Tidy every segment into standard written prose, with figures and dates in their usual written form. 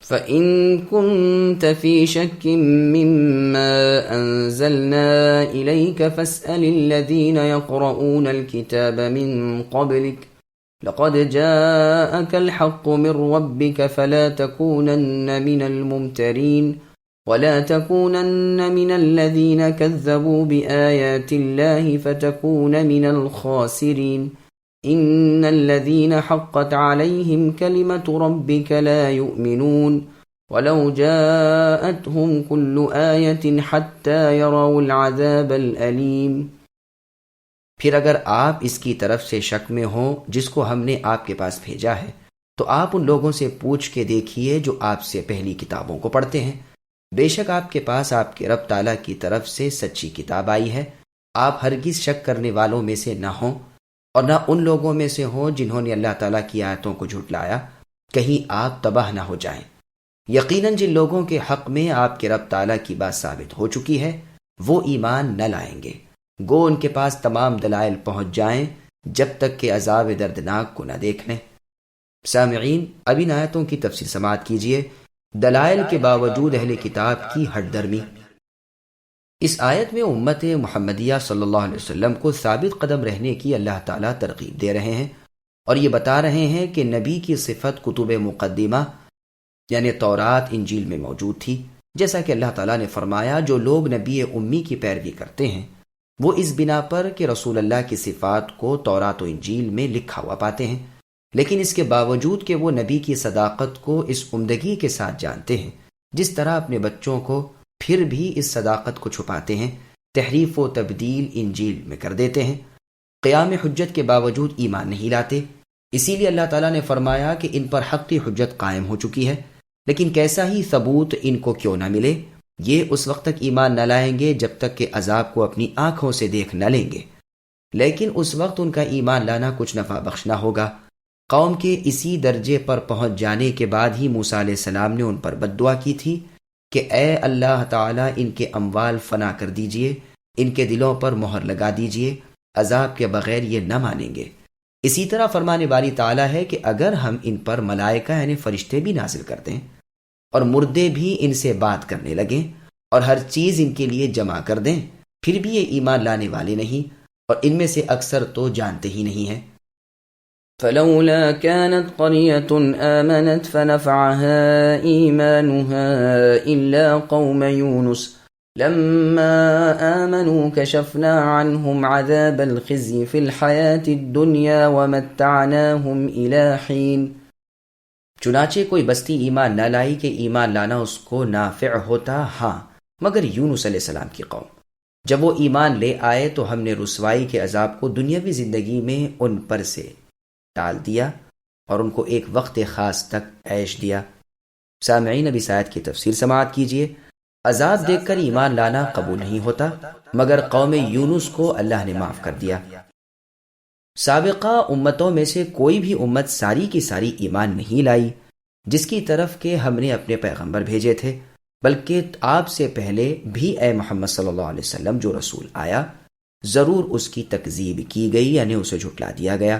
فإن كنت في شك مما أنزلنا إليك فاسأل الذين يقرؤون الكتاب من قبلك لقد جاءك الحق من ربك فلا تكونن من الممترين ولا تكونن من الذين كذبوا بآيات الله فتكون من الخاسرين إن الذين حقت عليهم كلمة ربك لا يؤمنون ولو جاءتهم كل آية حتى يروا العذاب الأليم۔ پھر اگر آپ اس کی طرف سے شک میں ہوں جس کو ہم نے آپ کے پاس بھیجا ہے تو آپ ان لوگوں سے پوچھ کے دیکھیے جو آپ سے پہلی کتابوں کو پڑھتے ہیں۔ بے شک آپ کے پاس آپ کے رب تعالیٰ کی طرف سے سچی کتاب آئی ہے، آپ ہرگز شک کرنے والوں میں سے نہ ہوں اور نہ ان لوگوں میں سے ہوں جنہوں نے اللہ تعالیٰ کی آیتوں کو جھٹلایا، کہیں آپ تباہ نہ ہو جائیں۔ یقیناً جن لوگوں کے حق میں آپ کے رب تعالیٰ کی بات ثابت ہو چکی ہے وہ ایمان نہ لائیں گے، گو ان کے پاس تمام دلائل پہنچ جائیں جب تک کہ عذاب دردناک کو نہ دیکھ لیں۔ سامعین، اب ان آیتوں کی تفصیل سماعت کیجیے۔ دلائل کے باوجود اہل کتاب کی ہٹ درمی۔ اس آیت میں امت محمدیہ صلی اللہ علیہ وسلم کو ثابت قدم رہنے کی اللہ تعالیٰ ترغیب دے رہے ہیں اور یہ بتا رہے ہیں کہ نبی کی صفت کتب مقدمہ یعنی تورات انجیل میں موجود تھی، جیسا کہ اللہ تعالیٰ نے فرمایا جو لوگ نبی امی کی پیروی کرتے ہیں وہ اس بنا پر کہ رسول اللہ کی صفات کو تورات و انجیل میں لکھا ہوا پاتے ہیں، لیکن اس کے باوجود کہ وہ نبی کی صداقت کو اس عمدگی کے ساتھ جانتے ہیں جس طرح اپنے بچوں کو، پھر بھی اس صداقت کو چھپاتے ہیں، تحریف و تبدیل انجیل میں کر دیتے ہیں، قیام حجت کے باوجود ایمان نہیں لاتے۔ اسی لیے اللہ تعالیٰ نے فرمایا کہ ان پر حق کی حجت قائم ہو چکی ہے، لیکن کیسا ہی ثبوت ان کو کیوں نہ ملے، یہ اس وقت تک ایمان نہ لائیں گے جب تک کہ عذاب کو اپنی آنکھوں سے دیکھ نہ لیں گے، لیکن اس وقت ان کا ایمان لانا کچھ نفع بخش نہ ہوگا۔ قوم کے اسی درجے پر پہنچ جانے کے بعد ہی موسیٰ علیہ السلام نے ان پر بد دعا کی تھی کہ اے اللہ تعالیٰ ان کے اموال فنا کر دیجئے، ان کے دلوں پر مہر لگا دیجئے، عذاب کے بغیر یہ نہ مانیں گے۔ اسی طرح فرمانے والی تعالیٰ ہے کہ اگر ہم ان پر ملائکہ یعنی فرشتے بھی نازل کر دیں اور مردے بھی ان سے بات کرنے لگیں اور ہر چیز ان کے لیے جمع کر دیں، پھر بھی یہ ایمان لانے والے نہیں، اور ان میں سے اکثر تو جانتے ہی نہیں ہیں۔ فلولا كانت قرية آمنت فنفعها إيمانها إلا قوم يونس لما آمنوا كشفنا عنهم عذاب الخزي في الحياة الدنيا ومتعناهم إلى حين۔ چنانچہ کوئی بستی ایمان نہ لائی کہ ایمان لانا اس کو نافع ہوتا، ہاں مگر یونس علیہ السلام کی قوم، جب وہ ایمان لے آئے تو ہم نے رسوائی کے عذاب کو دنیاوی زندگی میں ان پر سے ٹال دیا اور ان کو ایک وقت خاص تک عیش دیا۔ سامعین، ابھی آیت کی تفسیر سماعت کیجیے۔ عذاب دیکھ کر ایمان لانا قبول نہیں ہوتا، مگر قوم یونس کو اللہ نے معاف کر دیا۔ سابقہ امتوں میں سے کوئی بھی امت ساری کی ساری ایمان نہیں لائی جس کی طرف کہ ہم نے اپنے پیغمبر بھیجے تھے، بلکہ آپ سے پہلے بھی اے محمد صلی اللہ علیہ وسلم جو رسول آیا ضرور اس کی تکذیب کی گئی یعنی اسے جھٹلا دیا گیا،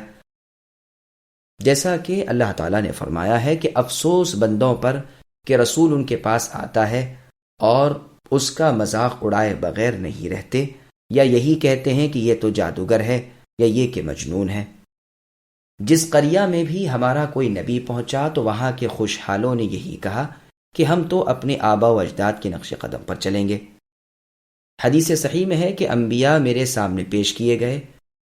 جیسا کہ اللہ تعالیٰ نے فرمایا ہے کہ افسوس بندوں پر کہ رسول ان کے پاس آتا ہے اور اس کا مذاق اڑائے بغیر نہیں رہتے، یا یہی کہتے ہیں کہ یہ تو جادوگر ہے یا یہ کہ مجنون ہے۔ جس قریہ میں بھی ہمارا کوئی نبی پہنچا تو وہاں کے خوشحالوں نے یہی کہا کہ ہم تو اپنے آبا و اجداد کے نقش قدم پر چلیں گے۔ حدیث صحیح میں ہے کہ انبیاء میرے سامنے پیش کیے گئے،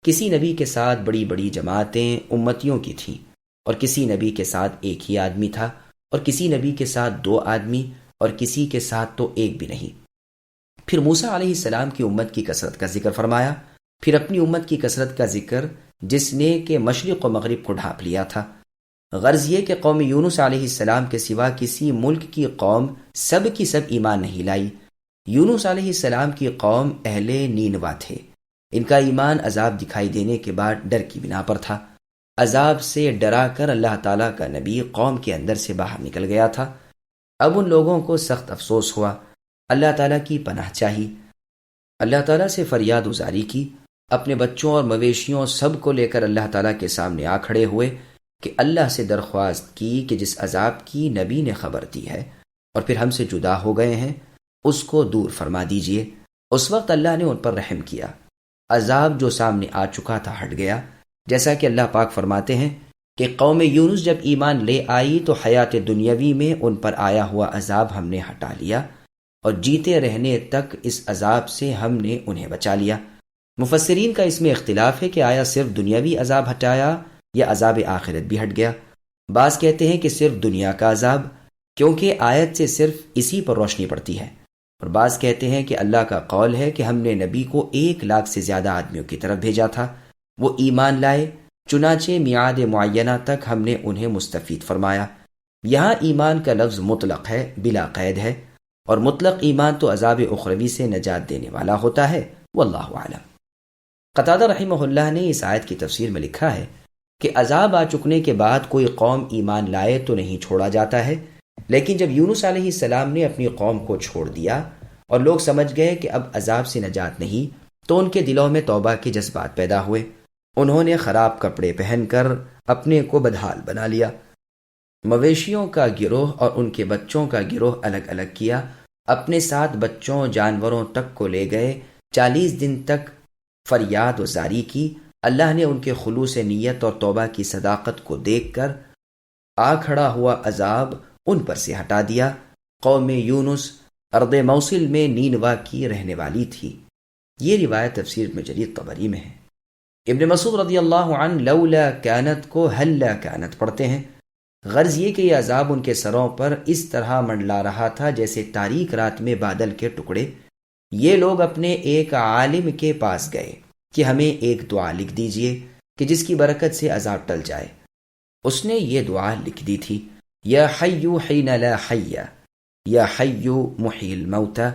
کسی نبی کے ساتھ بڑی بڑی جماعتیں امتیوں کی تھیں اور کسی نبی کے ساتھ ایک ہی آدمی تھا اور کسی نبی کے ساتھ 2 آدمی اور کسی کے ساتھ تو ایک بھی نہیں۔ پھر موسیٰ علیہ السلام کی امت کی کثرت کا ذکر فرمایا، پھر اپنی امت کی کثرت کا ذکر جس نے کہ مشرق و مغرب کو ڈھانپ لیا تھا۔ غرض یہ کہ قوم یونس علیہ السلام کے سوا کسی ملک کی قوم سب کی سب ایمان نہیں لائی۔ یونس علیہ السلام کی قوم اہل نینوا تھے، ان کا ایمان عذاب دکھائی دینے کے بعد ڈر کی بنا پر تھا۔ عذاب سے ڈرا کر اللہ تعالیٰ کا نبی قوم کے اندر سے باہر نکل گیا تھا۔ اب ان لوگوں کو سخت افسوس ہوا، اللہ تعالیٰ کی پناہ چاہی، اللہ تعالیٰ سے فریاد گزاری کی، اپنے بچوں اور مویشیوں سب کو لے کر اللہ تعالیٰ کے سامنے آ کھڑے ہوئے کہ اللہ سے درخواست کی کہ جس عذاب کی نبی نے خبر دی ہے اور پھر ہم سے جدا ہو گئے ہیں اس کو دور فرما دیجئے۔ اس وقت اللہ نے ان پر رحم کیا، عذاب جو سامنے آ چکا تھا ہٹ گیا، جیسا کہ اللہ پاک فرماتے ہیں کہ قوم یونس جب ایمان لے آئی تو حیات دنیاوی میں ان پر آیا ہوا عذاب ہم نے ہٹا لیا اور جیتے رہنے تک اس عذاب سے ہم نے انہیں بچا لیا۔ مفسرین کا اس میں اختلاف ہے کہ آیا صرف دنیاوی عذاب ہٹایا یا عذاب آخرت بھی ہٹ گیا۔ بعض کہتے ہیں کہ صرف دنیا کا عذاب، کیونکہ آیت سے صرف اسی پر روشنی پڑتی ہے، اور بعض کہتے ہیں کہ اللہ کا قول ہے کہ ہم نے نبی کو 1,00,000 سے زیادہ آدمیوں کی طرف بھیجا تھا، وہ ایمان لائے، چنانچہ میعاد معینہ تک ہم نے انہیں مستفید فرمایا۔ یہاں ایمان کا لفظ مطلق ہے، بلا قید ہے، اور مطلق ایمان تو عذاب اخروی سے نجات دینے والا ہوتا ہے، واللہ اعلم۔ قتادہ رحمہ اللہ نے اس آیت کی تفسیر میں لکھا ہے کہ عذاب آ چکنے کے بعد کوئی قوم ایمان لائے تو نہیں چھوڑا جاتا ہے، لیکن جب یونس علیہ السلام نے اپنی قوم کو چھوڑ دیا اور لوگ سمجھ گئے کہ اب عذاب سے نجات نہیں، تو ان کے دلوں میں توبہ کے جذبات پیدا ہوئے۔ انہوں نے خراب کپڑے پہن کر اپنے کو بدحال بنا لیا، مویشیوں کا گروہ اور ان کے بچوں کا گروہ الگ الگ کیا، اپنے ساتھ بچوں جانوروں تک کو لے گئے، 40 دن تک فریاد و زاری کی۔ اللہ نے ان کے خلوص نیت اور توبہ کی صداقت کو دیکھ کر آ کھڑا ہوا عذاب ان پر سے ہٹا دیا۔ قوم یونس ارض موصل میں نینوا کی رہنے والی تھی۔ یہ روایت تفسیر ابن جریر طبری میں ہے۔ ابن مسعود رضی اللہ عنہ لولا کانت کو ہلا کانت پڑھتے ہیں، غرض یہ کہ یہ عذاب ان کے سروں پر اس طرح منڈلا رہا تھا جیسے تاریک رات میں بادل کے ٹکڑے۔ یہ لوگ اپنے ایک عالم کے پاس گئے کہ ہمیں ایک دعا لکھ دیجئے کہ جس کی برکت سے عذاب ٹل جائے۔ اس نے یہ دعا لکھ دی تھی، یا حی حین لا حی، یا حی محی الموتى،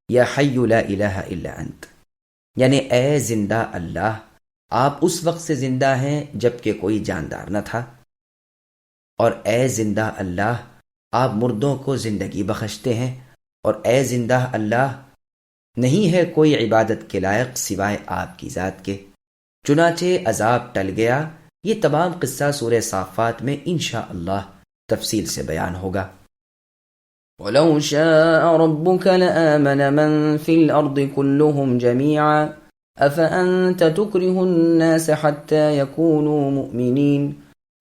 یا حی لا الہ الا انت، یعنی اے زندہ اللہ، آپ اس وقت سے زندہ ہیں جب کہ کوئی جاندار نہ تھا، اور اے زندہ اللہ، آپ مردوں کو زندگی بخشتے ہیں، اور اے زندہ اللہ، نہیں ہے کوئی عبادت کے لائق سوائے آپ کی ذات کے۔ چنانچہ عذاب ٹل گیا۔ یہ تمام قصہ سورہ صافات میں انشاءاللہ تفصیل سے بیان ہوگا۔ وَلَوْ شَاءَ رَبُّكَ لَآمَنَ مَن فِي الْأَرْضِ كُلُّهُمْ جَمِيعًا أَفَأَنْتَ تُكْرِهُ النَّاسَ حَتَّى يَكُونُوا مُؤْمِنِينَ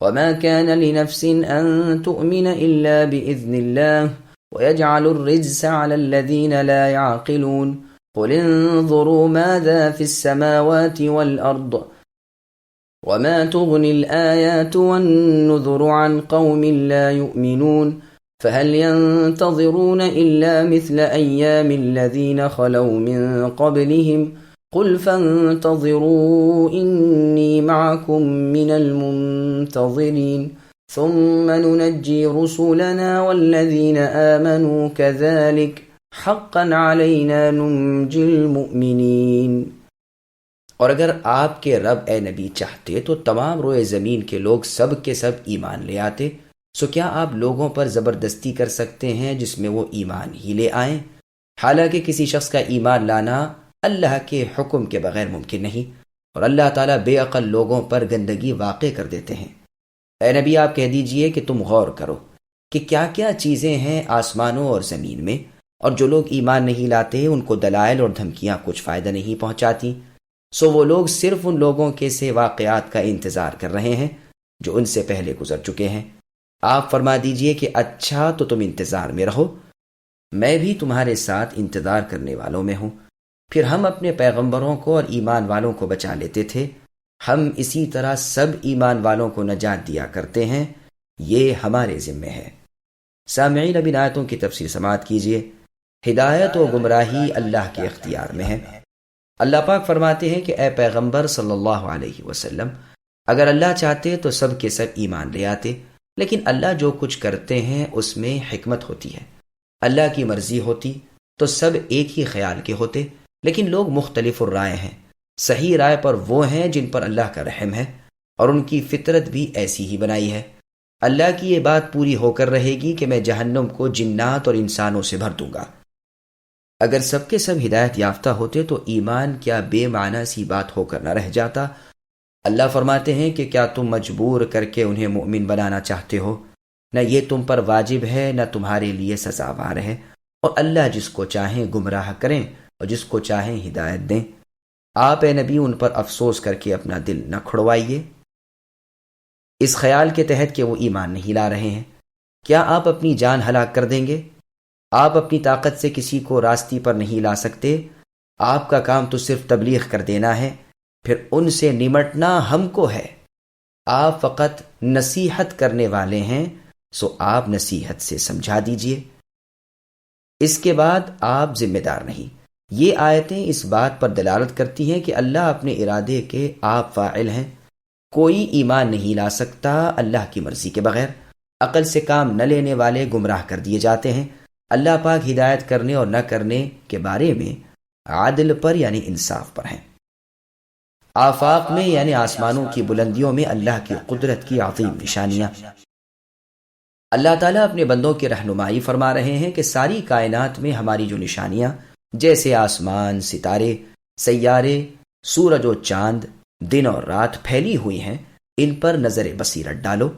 وَمَا كَانَ لِنَفْسٍ أَن تُؤْمِنَ إِلَّا بِإِذْنِ اللَّهِ وَيَجْعَلُ الرِّجْسَ عَلَى الَّذِينَ لَا يَعْقِلُونَ قُلِ انظُرُوا مَاذَا فِي السَّمَاوَاتِ وَالْأَرْضِ وَمَا تُغْنِي الْآيَاتُ وَالنُّذُرُ عَنْ قَوْمٍ لَا يُؤْمِنُونَ فَهَلْ يَنتَظِرُونَ إِلَّا مِثْلَ أَيَّامِ الَّذِينَ خَلَوْا مِن قَبْلِهِمْ قُلْ فَانتَظِرُوا إِنِّي مَعَكُمْ مِنَ الْمُنتَظِرِينَ ثُمَّ نُنَجِّي رُسُلَنَا وَالَّذِينَ آمَنُوا كَذَلِكَ حَقًّا عَلَيْنَا نُنْجِي الْمُؤْمِنِينَ۔ اور اگر آپ کے رب اے نبی چاہتے تو تمام روئے زمین کے لوگ سب کے سب ایمان لے آتے، سو کیا آپ لوگوں پر زبردستی کر سکتے ہیں جس میں وہ ایمان ہی لے آئیں؟ حالانکہ کسی شخص کا ایمان لانا اللہ کے حکم کے بغیر ممکن نہیں، اور اللہ تعالیٰ بے عقل لوگوں پر گندگی واقع کر دیتے ہیں۔ اے نبی آپ کہہ دیجئے کہ تم غور کرو کہ کیا کیا چیزیں ہیں آسمانوں اور زمین میں، اور جو لوگ ایمان نہیں لاتے ان کو دلائل اور دھمکیاں کچھ فائدہ نہیں پہنچاتی، سو وہ لوگ صرف ان لوگوں کے سے واقعات کا انتظار کر رہے ہیں جو ان سے پہلے گزر چکے ہیں۔ آپ فرما دیجئے کہ اچھا تو تم انتظار میں رہو، میں بھی تمہارے ساتھ انتظار کرنے والوں میں ہوں۔ پھر ہم اپنے پیغمبروں کو اور ایمان والوں کو بچا لیتے تھے، ہم اسی طرح سب ایمان والوں کو نجات دیا کرتے ہیں، یہ ہمارے ذمے ہے۔ سامعین اب ان آیتوں کی تفسیر سماعت کیجیے۔ ہدایت و گمراہی اللہ کے اختیار میں ہے۔ اللہ پاک فرماتے ہیں کہ اے پیغمبر صلی اللہ علیہ وسلم، اگر اللہ چاہتے تو سب کے سب ایمان لے آتے، لیکن اللہ جو کچھ کرتے ہیں اس میں حکمت ہوتی ہے۔ اللہ کی مرضی ہوتی تو سب ایک ہی خیال کے ہوتے، لیکن لوگ مختلف الرائے ہیں۔ صحیح رائے پر وہ ہیں جن پر اللہ کا رحم ہے، اور ان کی فطرت بھی ایسی ہی بنائی ہے۔ اللہ کی یہ بات پوری ہو کر رہے گی کہ میں جہنم کو جنات اور انسانوں سے بھر دوں گا۔ اگر سب کے سب ہدایت یافتہ ہوتے تو ایمان کیا بے معنی سی بات ہو کر نہ رہ جاتا، اللہ فرماتے ہیں کہ کیا تم مجبور کر کے انہیں مؤمن بنانا چاہتے ہو؟ نہ یہ تم پر واجب ہے نہ تمہارے لیے سزاوار ہے، اور اللہ جس کو چاہیں گمراہ کریں اور جس کو چاہیں ہدایت دیں۔ آپ اے نبی ان پر افسوس کر کے اپنا دل نہ کھڑوائیے اس خیال کے تحت کہ وہ ایمان نہیں لا رہے ہیں۔ کیا آپ اپنی جان ہلاک کر دیں گے؟ آپ اپنی طاقت سے کسی کو راستی پر نہیں لا سکتے، آپ کا کام تو صرف تبلیغ کر دینا ہے، پھر ان سے نمٹنا ہم کو ہے۔ آپ فقط نصیحت کرنے والے ہیں، سو آپ نصیحت سے سمجھا دیجئے، اس کے بعد آپ ذمہ دار نہیں۔ یہ آیتیں اس بات پر دلالت کرتی ہیں کہ اللہ اپنے ارادے کے آپ فاعل ہیں۔ کوئی ایمان نہیں لا سکتا اللہ کی مرضی کے بغیر۔ عقل سے کام نہ لینے والے گمراہ کر دیے جاتے ہیں۔ اللہ پاک ہدایت کرنے اور نہ کرنے کے بارے میں عادل پر یعنی انصاف پر ہیں۔ آفاق میں یعنی آسمانوں کی بلندیوں میں اللہ کی قدرت کی عظیم نشانیاں۔ اللہ تعالیٰ اپنے بندوں کی رہنمائی فرما رہے ہیں کہ ساری کائنات میں ہماری جو نشانیاں جیسے آسمان، ستارے، سیارے، سورج و چاند، دن اور رات پھیلی ہوئی ہیں، ان پر نظر بصیرت ڈالو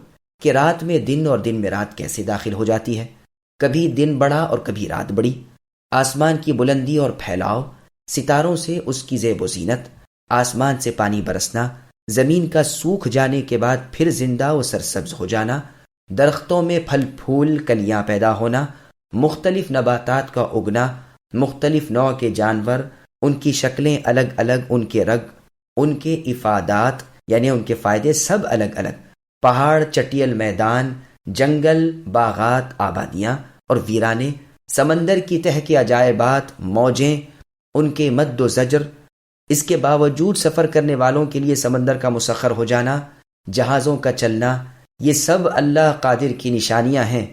کہ رات میں دن اور دن میں رات کیسے داخل ہو جاتی ہے، کبھی دن بڑا اور کبھی رات بڑی، آسمان کی بلندی اور پھیلاؤ، ستاروں سے اس کی زیب و زینت، آسمان سے پانی برسنا، زمین کا سوکھ جانے کے بعد پھر زندہ و سرسبز ہو جانا، درختوں میں پھل پھول کلیاں پیدا ہونا، مختلف نباتات کا اگنا، مختلف نوع کے جانور، ان کی شکلیں الگ الگ، ان کے رگ، ان کے افادات یعنی ان کے فائدے سب الگ الگ، پہاڑ، چٹیل میدان، جنگل، باغات، آبادیاں اور ویرانے، سمندر کی تہہ کے عجائبات، موجیں، ان کے مد و زجر، اس کے باوجود سفر کرنے والوں کے لیے سمندر کا مسخر ہو جانا، جہازوں کا چلنا، یہ سب اللہ قادر کی نشانیاں ہیں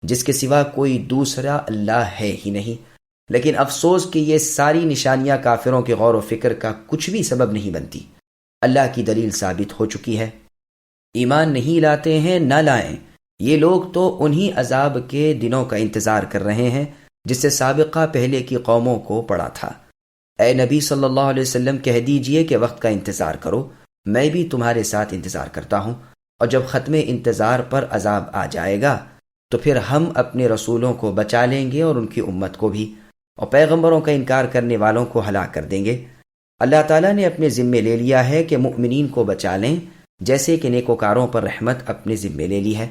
جس کے سوا کوئی دوسرا اللہ ہے ہی نہیں۔ لیکن افسوس کہ یہ ساری نشانیاں کافروں کے غور و فکر کا کچھ بھی سبب نہیں بنتی۔ اللہ کی دلیل ثابت ہو چکی ہے۔ ایمان نہیں لاتے ہیں، نہ لائیں، یہ لوگ تو انہی عذاب کے دنوں کا انتظار کر رہے ہیں جس سے سابقہ پہلے کی قوموں کو پڑا تھا۔ اے نبی صلی اللہ علیہ وسلم کہہ دیجئے کہ وقت کا انتظار کرو، میں بھی تمہارے ساتھ انتظار کرتا ہوں، اور جب ختم انتظار پر عذاب آ جائے گا تو پھر ہم اپنے رسولوں کو بچا لیں گے اور ان کی امت کو بھی، اور پیغمبروں کا انکار کرنے والوں کو ہلاک کر دیں گے۔ اللہ تعالیٰ نے اپنے ذمے لے لیا ہے کہ مؤمنین کو بچا لیں، جیسے کہ نیکوکاروں پر رحمت اپنے ذمے لے لی ہے۔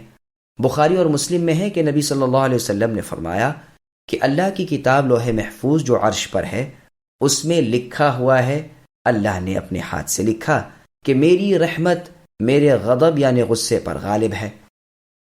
بخاری اور مسلم میں ہے کہ نبی صلی اللہ علیہ وسلم نے فرمایا کہ اللہ کی کتاب لوح محفوظ جو عرش پر ہے، اس میں لکھا ہوا ہے، اللہ نے اپنے ہاتھ سے لکھا کہ میری رحمت میرے غضب یعنی غصے پر غالب ہے۔